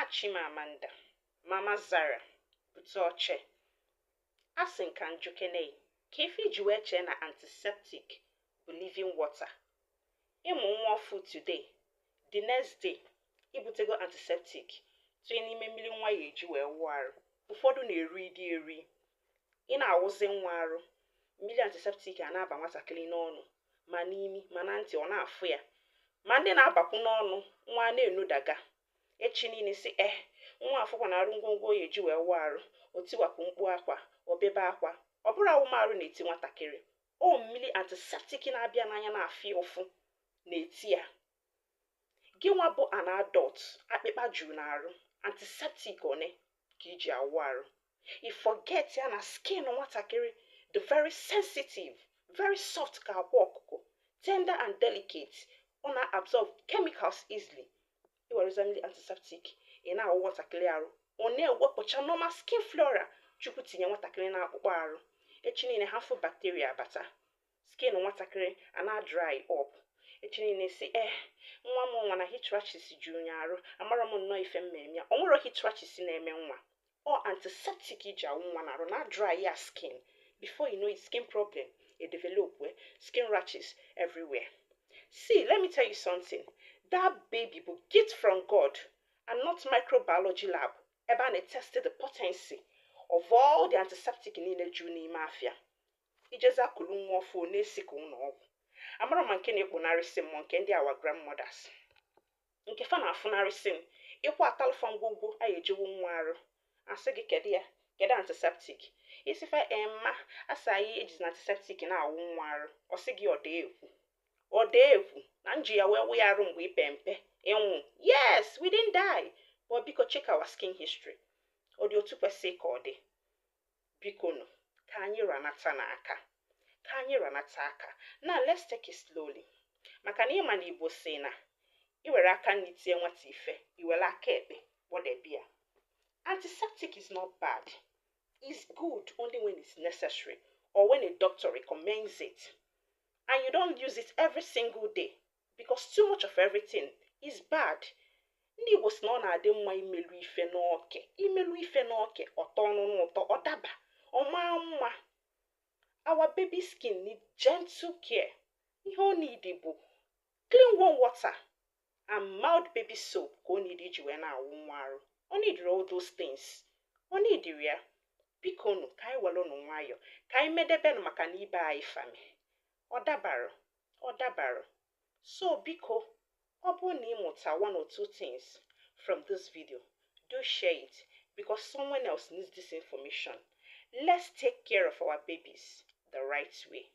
Chima Amanda, Mama Zara, Butoche. Asin kan jukene, kefi jueche na antiseptic, living water. Ịmụ nwa food today, the next day, ibutego antiseptic, so n'ime mmiri nwa ya eji wee wụọ arụ. Ụfọdụ na-eri eri. Ị na-awụzi nwa arụ, mmiri antiseptic a na-aba nwatakịrị n'ọnụ, ma n'imi, ma na ntị ọ na-afụ ya. Ma ndị na-abakwu n'ọnụ, nwa na-enodaga. Echi niile si nwa afọkwa na arụ ngwongwo ya eji wee wụọ arụ, o tiwapụ mkpu akwa, o bebe akwa. Ọ bụrụ awụmarụ na-eti nwatakịrị. O mmiri antiseptic na-abịa n'anya na-afịa ụfụ na-eti ya. Gị nwa bụ an adult, akpịkpa juru n'arụ, antiseptic one ka iji awụ arụ. You forget ya na skin nwatakịrị the very sensitive, very soft ka akwa ọkụkọ, tender and delicate. Ọ na-absorb chemicals easily. Iwereza mmiri antiseptic, ị na-awụ nwatakịrị arụ. Ọ na-ewepụcha normal skin flora Chukwu tinye nwatakịrị na-akpụkpọ arụ. Echi niile harmful bacteria abata. Skin nwatakịrị a na-dry up. Echi niile si nwa m nwa na heat rashes juru ya arụ, amara m nnọọ ife mmemme ya. O nwere heat rashes na-eme nwa. Ọ antiseptic iji awụ nwa na-arụ na dry ya skin. Before you know it, skin problem develop skin rashes everywhere. See, let me tell you something. That baby will get from God and not microbiology lab. Ebe a na-test the potency of all the antiseptic niile juru n'ime afịa. Ijeza kulu nwa ọfụ na-esi ka ụlọ ọgwụ. Amara ma nke na-ekpunarịsị m nke ndị our grandmothers. Nke fa na-afụnarịsị m, ịkwa atalụfa ngwugwu a ejewu nwa arụ. Asị gị kedu ya? Kedu antiseptic? Isi fa ma asa anyị ejizi antiseptic na-awụ nwa arụ. Ọ sị gị ọ dee ekwu na nji ya wee wụ ya arụ mgbe ipe mpe ịnwụ. Yes, we didn't die, but biko check our skin history. Ọ dị otu kwesị ka ọ dị. Biko nụ, ka anyị ranata n'aka. Ka anyị ranata aka. Now let's take it slowly. Maka na ịma na Igbo sị na iwere aka nri tie nwata ife, iwere aka ekpe gbọdebịa. Antiseptic is not bad. It's good only when it's necessary or when a doctor recommends it. And you don't use it every single day because too much of everything is bad. Ndị Igbo sị na ọ na-adị mma imelu ife n'oke. Imelu ife n'oke, ọtọ ọnụnụ ụtọ, ọ daba, ọ maa mma. Our baby skin need gentle care. Ihe ọ need bụ clean warm water and mild baby soap ka ọ need iji wee na-awụ nwa arụ. Ọ need all those things. Ọ need ya. Biko nụ, ka anyị were nụ nwayọ, ka anyị medebe nụ maka na ibe anyị fami. Ọ dabara. So biko, ọ bụrụ na ịmụta one or two things from this video, do share it because someone else needs this information. Let's take care of our babies the right way.